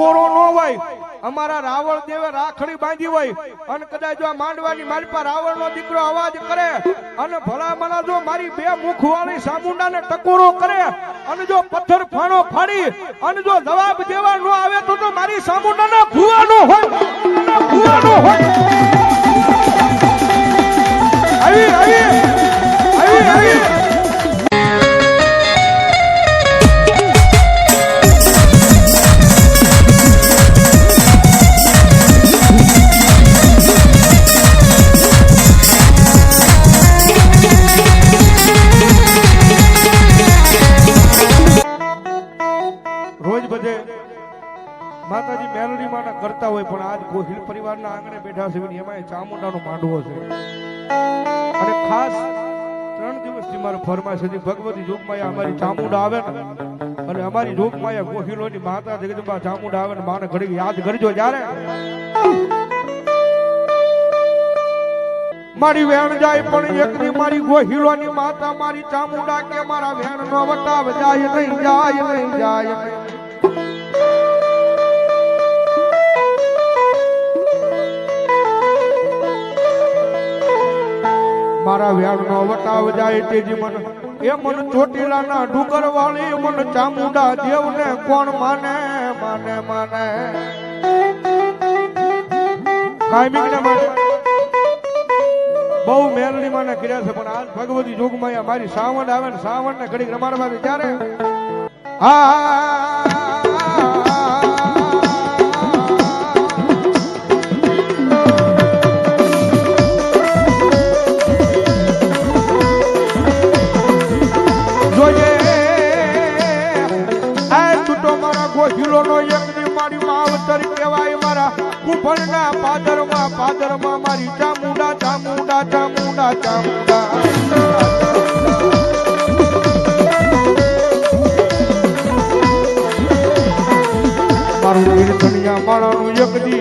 ટકોરો ન હોય અમારા રાવણ દેવે રાખડી બાંધી હોય અને કદાચ જો માંડવાની મારી પર રાવણ નો દીકરો અવાજ કરે અને ભલામણા જો મારી બે મુખવાળી સામુંડાને ટકોરો કરે અને જો પથ્થર ફાણો ફાડી અને જો જવાબ દેવા ન આવે તો મારી સામુંડાના ભૂવાનો હોય આવી માતાજી મેલડી માં કરતા હોય પણ આજ ગોહિલ પરિવારના આંગણે બેઠા છે એમાં ચામુંડાનો માંડવો છે અને ખાસ 3 દિવસથી મારો ફરમાઈશ હતી ભગવતી જોગમાયા અમારી ચામુંડા આવે ને અને અમારી જોગમાયા ગોહિલોની માતા જગદંબા ચામુંડા આવે ને માને ઘડી યાદ કરજો જ્યારે મારી વેણ જાય પણ એક દી મારી ગોહિલોની માતા મારી ચામુંડા કે મારા વેણ નો વટાવ જાય નહીં જાય મારા વેણ નો વટાવ જાય તેજી મન એ મન ચોટીલાના ડુંગર વાળી મન ચામુંડા દેવને કોણ માને કાયમિક ને માને બહુ મેલડી માને કર્યા છે પણ આજ ભગવતી જોગમાયા મારી સાવણ આવે ને સાવણ ને ઘડી રમાડવા ત્યારે ગોહિલોનો યજ્ઞ મારી માવતર કહેવાય મારા કુંભણના પાદરમાં મારી ચામુંડા મારું તીર્થનિયા માળાનું યજ્ઞ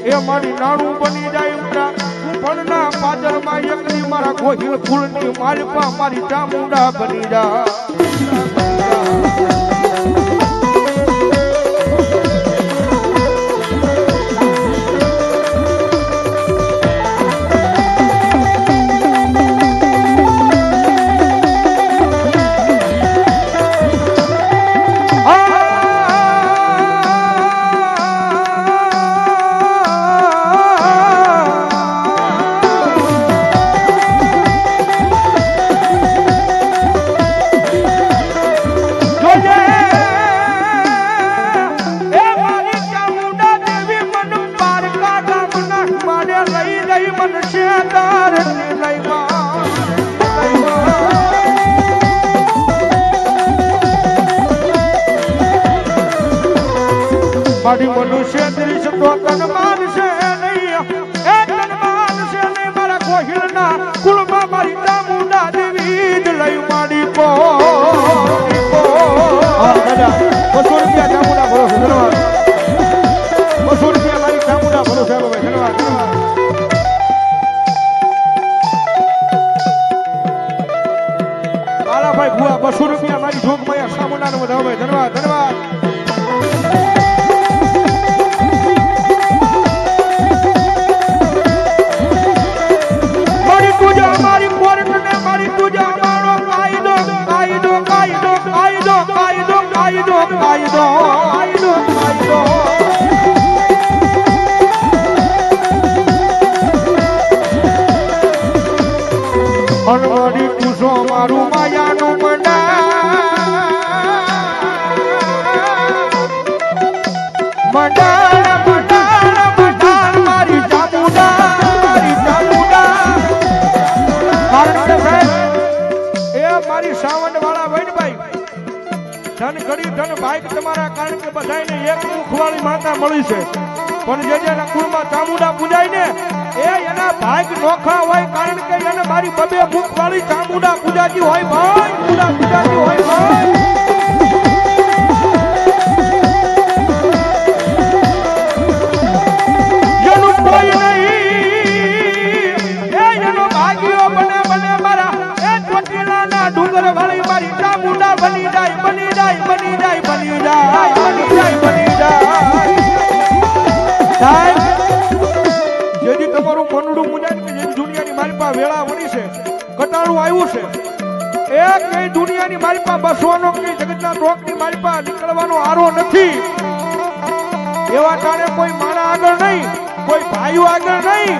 એ મારી નાણું બની જાય કુંભણના પાદરમાં યજ્ઞ મારા ગોહિલ કુળની માલપા મારી ચામુંડા બની જાય મારી મનુષ્ય દ્રિશ તો તન માનશે નહીં એ તન માનશે નહીં મારા ગોહિલના કુળમાં મારી ચામુંડા દેવી જ લઈ માડી કો દાદા 200 રૂપિયા ચામુંડા ભરો છો ધન્યવાદ 200 રૂપિયા મારી ચામુંડા ભરો સાહેબ ભાઈ ધન્યવાદ ભાઈ ભુવા 200 રૂપિયા મારી જોગમાયા ચામુંડાનો વધાવો ભાઈ ધન્યવાદ અનવડી પૂછો મારું માયાનું મંડાણ મારી ચામુંડા એ મારી સાવંડ વાળા વૈનભાઈ ધન ઘડી ધન ભાઈ તમારા કારણ કે બધાને એક મુખવાળી માતા મળી છે પણ જેના કુળમાં ચામુંડા પૂજાય ને એ એના ભાગ નોખા હોય કારણ કે એને મારી બબે મુખવાળી ચામુંડા પૂજાતી હોય ભાઈ પૂજાતી હોય ભાઈ એનું કોઈ નહીં એનો ભાગ્યો બને મારા એ ચોટીલાના ડુંગર વાળી મારી ચામુંડા બની જાય દુનિયાની મારી પાસે બસવાનો કે જગતના રોકની મારી પાસે નીકળવાનો આરો નથી. એવા ટાણે કોઈ માણા આગળ નહીં, કોઈ ભાઈઓ આગળ નહીં,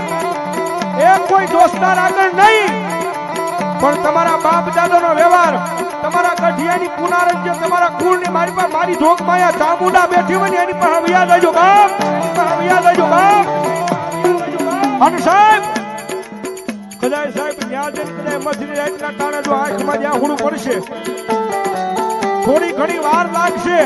એ કોઈ દોસ્તાર આગળ નહીં, પણ તમારા બાપ દાદાનો વ્યવહાર, તમારા ગઢિયાની પુનારજ જે તમારા કુળની મારી પાસે મારી જોગ માયા ચામુંડા બેઠી હોય ને એની પાસે વ્યાજ આવજો બાપ, વ્યાજ આવજો બાપ. અને સાહેબ કદાચ સાહેબ ત્યાં જઈને કદાચ મજરી રાતના ટાણે જો આંખમાં જ્યાં હુડું પડશે, થોડી ઘણી વાર લાગશે,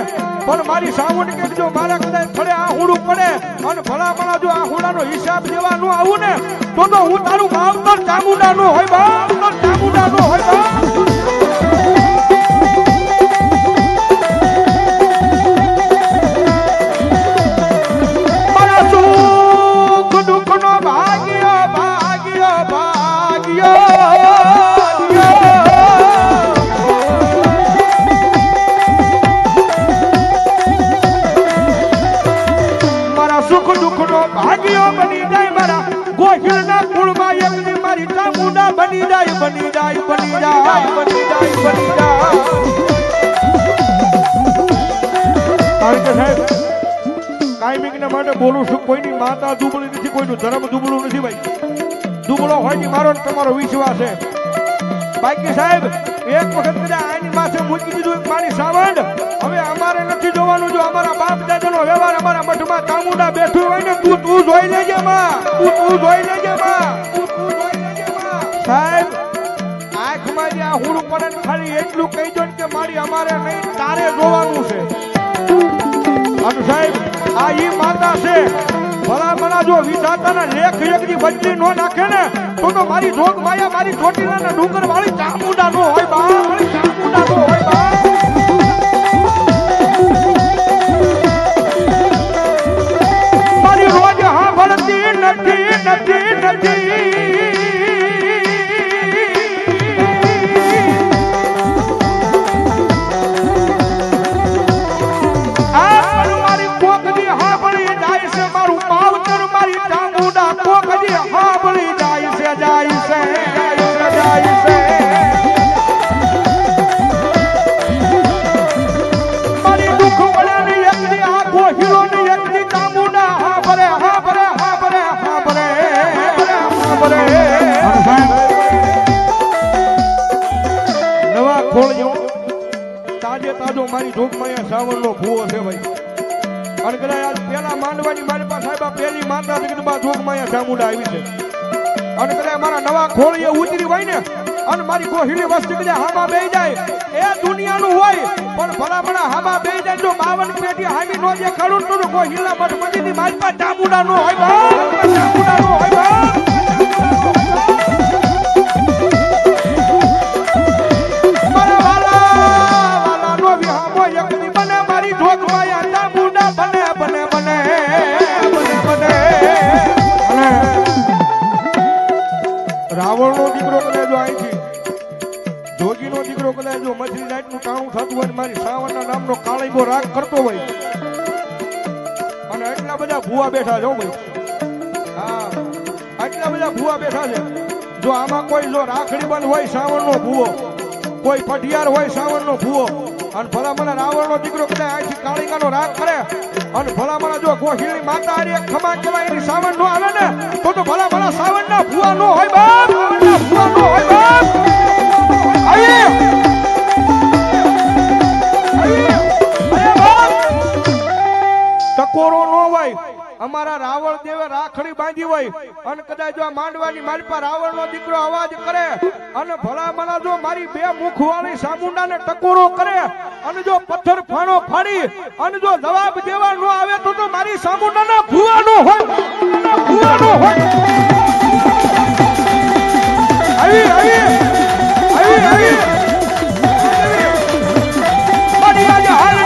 પણ મારી સાવણ કે જો મારા કદાચ થડે આ હુડું પડે અને ભલામણા જો આ હુડાનો હિસાબ દેવા ન આવું ને તો હું તારું માવતર ચામુંડા નો હોય બાપ, ચામુંડા નો હોય બાપ. મારા સુખ દુઃખ નો ભાગ્યો ભાગ્યો ભાગ્યો ભાગ્યો બની જાય મારા ગોહિલના કુળમાં એકની મારી ચામુંડા બની જાય, બની જાય, બની જાય, બની જાય, બની જાય. કારણ કે સાહેબ કાયમિક ને માટે બોલું છું, કોઈની માતા દુબળી નથી, કોઈનું ધર્મ દુબળું નથી ભાઈ. દુબળો હોય ને મારો તમારો વિશ્વાસ છે. બાકી સાહેબ એક વખત કદાચ આની માથે મૂકી દીધું મારી સાવંડ, હવે અમારે નથી જોવાનું. જો અમારા બાપ દાદાનો વ્યવહાર અમારા મઠમાં ચામુંડા બેઠું હોય ને તું જોઈ લેજે માં, તું જોઈ લેજે માં, તું જોઈ લેજે માં. સાહેબ આંખમાં જે આ હુડું પડે ને ખાલી એટલું કહી દો કે મારી અમારે નહીં તારે જોવાનું છે. અને સાહેબ આ ઈ માતા છે, ભલામણા જો વિધાતાના લેખ એકની બદલી નો નાખે ને તો મારી જોગ માયા મારી ચોટીલાના ડુંગર વાળી ચામુંડા નો હોય બા, મારી ચામુંડા નો હોય બા. મારી રોજ હા ભરતી નથી નથી નથી. મારી કોકની હા ભળી જાય છે, મારું માવતર મારી ચામુંડા કોકની હા ભળી જાય છે, જાય છે, જાય છે. મારી દુઃખ વળ્યાની એકની આ ગોહિલોની એકની ચામુંડા હા ભરે, હા ભરે, હા ભરે, હા ભરે, હા ભરે. નવા ખોળ્યો તાજે તાજો મારી જોગમાયા સાવણનો ભૂવો છે ભાઈ. અને કદાચ પેલા માંડવાની મારી પાસે સાહેબ પેલી માતા જગદંબા જોગમાયા ચામુંડા આવી છે. અને કદાચ મારા નવા ખોળીએ ઉતરી હોય ને અને મારી ગોહિલી વસ્તી કદાચ હામાં બેહી જાય એ દુનિયાનું હોય, પણ ભલામણા હામાં બેહી જાય જો 52 પેટી હામી નો દેખાડું તો ગોહિલા મઠમતીની મારી પાસે ચામુંડા નો હોય બા, ચામુંડા નો હોય બા. મારા વાલા નો વિહામો એકની બને મારી જોગમાયા ચામુંડા બને, બને, બને, બને, બને. રાવણનો દીકરો કદાચ જો અહીંથી જોગીનો દીકરો કદાચ જો મછલી નાઈટનું ટાણું થતું હોય મારી સાવણના નામનો કાળીબો રાગ કરતો હોય અને એટલા બધા ભૂવા બેઠા છો ભાઈ. હા આટલા બધા ભૂવા બેઠા છે. જો આમાં કોઈ જો રાખડી બંધ હોય સાવણનો ભૂવો, કોઈ પઢિયાર હોય સાવણનો ભૂવો, અને ભલામણા રાવણનો દીકરો કદાચ અહીંથી કાળીકાનો રાગ કરે અને ભલામણા જો ગોહિલની માતા હારી ખમા કહેવાય એની સાવણ નો આવે ને તો ભલામણા સાવણના ભૂવા નો હોય બાપ, સાવણના ભૂવા નો હોય બાપ. ટકોરો નો હોય. અમારા રાવણ દેવે રાખડી બાંધી હોય અને કદાચ જો માંડવાની મારી પર રાવણનો દીકરો અવાજ કરે અને ભલામણા જો મારી બે મુખ વાળી ચામુંડાને ટકોરો કરે અને જો પથ્થર ફાણો ફાડી અને જો જવાબ દેવા ન આવે તો મારી ચામુંડાના ભૂવા નો હોય, ભૂવા નો હોય. આવી આવી આવી આવી મારી આજે હાલ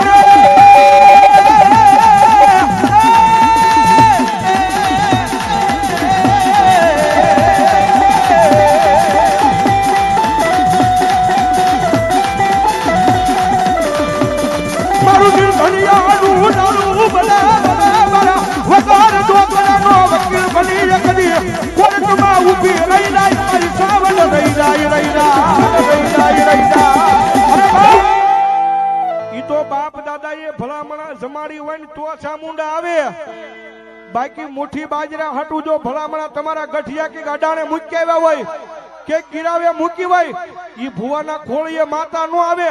ઉભી રહી જાય મારી સાવણ રહી જાય, રહી જાય, રહી જાય, રહી જાય. તો બાપ દાદા એ ભલામણા જમાડી હોય ને તો ચામુંડા આવે. બાકી મુઠ્ઠી બાજરા હાટું જો ભલામણા તમારા ગઠિયા કે અડાણે મૂકી આવ્યા હોય કે ગિરાવે મૂકી હોય ઈ ભુવાના ખોળીએ માતા નો આવે.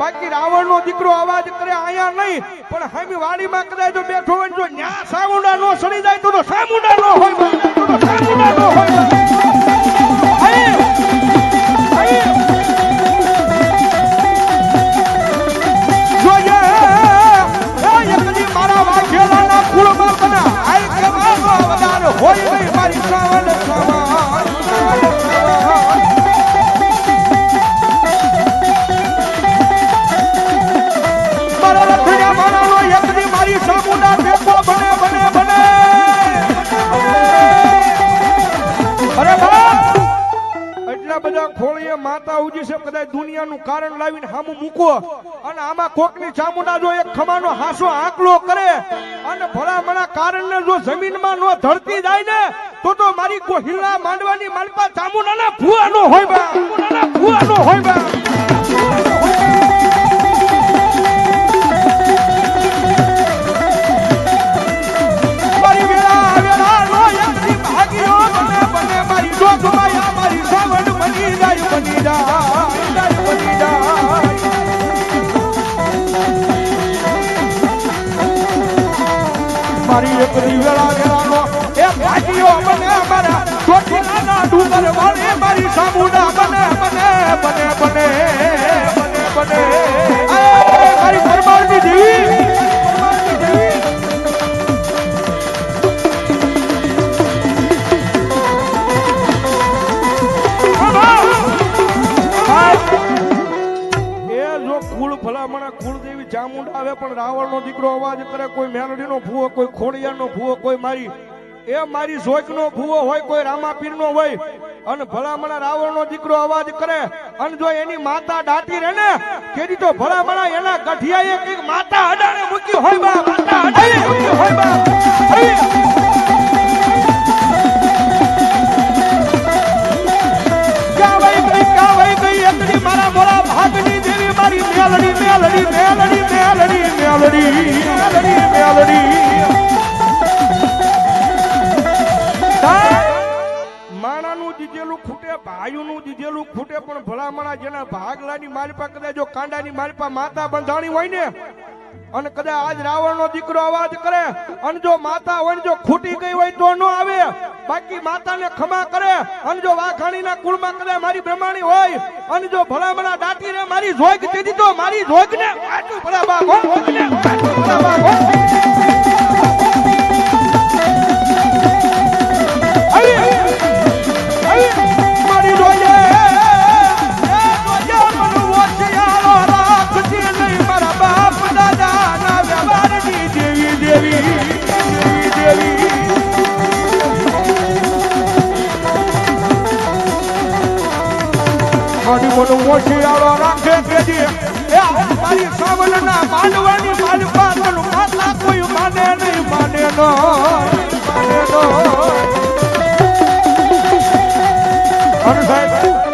બાકી રાવણ નો દીકરો અવાજ કરે આયા નહીં પણ હામી વાડીમાં કદાચ જો બેઠો હોય જો ન્યા સામુંડા નો સડી જાય તો સામુંડા નો હોય તો સામુંડા નો હોય. મારા વાઘેલાના કુળમાં તને આઈ કેવાનો અવતાર હોય નહીં મારી શ્રાવણ શ્રાવણ મારા રખડ્યા મારાનો એકની મારી સામુંડા બેકો બને બને બને. અરે બાપ એટલા બધા ખોળીએ માતા ઉજી છે કદાચ દુનિયાનું કારણ લાવીને હામું મૂકો અને આમાં કોકની ચામુંડા જો એક ખમાનો હાસો આંકલો કરે અને ભલામણા કારણને જો જમીનમાં નો ધરતી જાય ને તો મારી ગોહિલા માંડવાની માલપા ચામુંડાના ભૂવા નો હોય બા ભૂવા નો હોય બા. મારી વેળા વેળા નો એકથી ભાગ્યો બને બને મારી જોગમાયા મારી સાવણ બની જાય બની જાય બની જાય. મારી એક વેળા વેળાનો એ ભાગ્યો બને મારા ચોટીલાના ડુંગર વાળે મારી સામુંડા બને બને બને બને બને બને મારી પરમારની દેવી ભલામણા કુળદેવી ચામુંડા આવે પણ રાવણ નો દીકરો અવાજ કરે કોઈ મેલડી નો ભૂવો કોઈ ખોડિયાર નો ભૂવો કોઈ મારી એ મારી જોઈક નો ભૂવો હોય કોઈ રામાપીર નો હોય અને ભલામણા રાવણ નો દીકરો અવાજ કરે અને જો એની માતા દાટી રહે ને તેથી તો ભલામણા એના ગઠિયાએ કઈક માતા અડાણે મૂકી હોય બા માતા અડાણે મૂકી હોય બા. મારા મોરા ભાગની દેવી મારી મેલડી મેલડી મેલડી મેલડી મેલડી મેલડી મેલડી. માણાનું દીધેલું ખૂટે ભાઈઓનું દીધેલું ખૂટે પણ ભલામણા જેના ભાગલાની માલપા કદાચ જો કાંડાની માલપા માતા બંધાણી હોય ને અને કદાચ આજ રાવણ નો દીકરો અવાજ કરે અને જો માતા હોય જો ખૂટી ગઈ હોય તો નો આવે. બાકી માતાને ખમા કરે અને જો વાઘાણીના કુળમાં કદાચ મારી બ્રહ્માણી હોય અને જો ભલામણા દાટી રે મારી જોગ દીધી તો મારી જોગને વાટું ભલા બા જોગને વાટું ભલા બા મારી જોગે મારા બાપ દાદા ના વ્યવહારની દેવી દેવી દેવી. મારી મન મોશિયાળો રાખે કેજી એ મારી સાવનના માંડવાની માલપા તન માતા કોઈ માને નહીં માને નો માને નો. અરે સાહેબ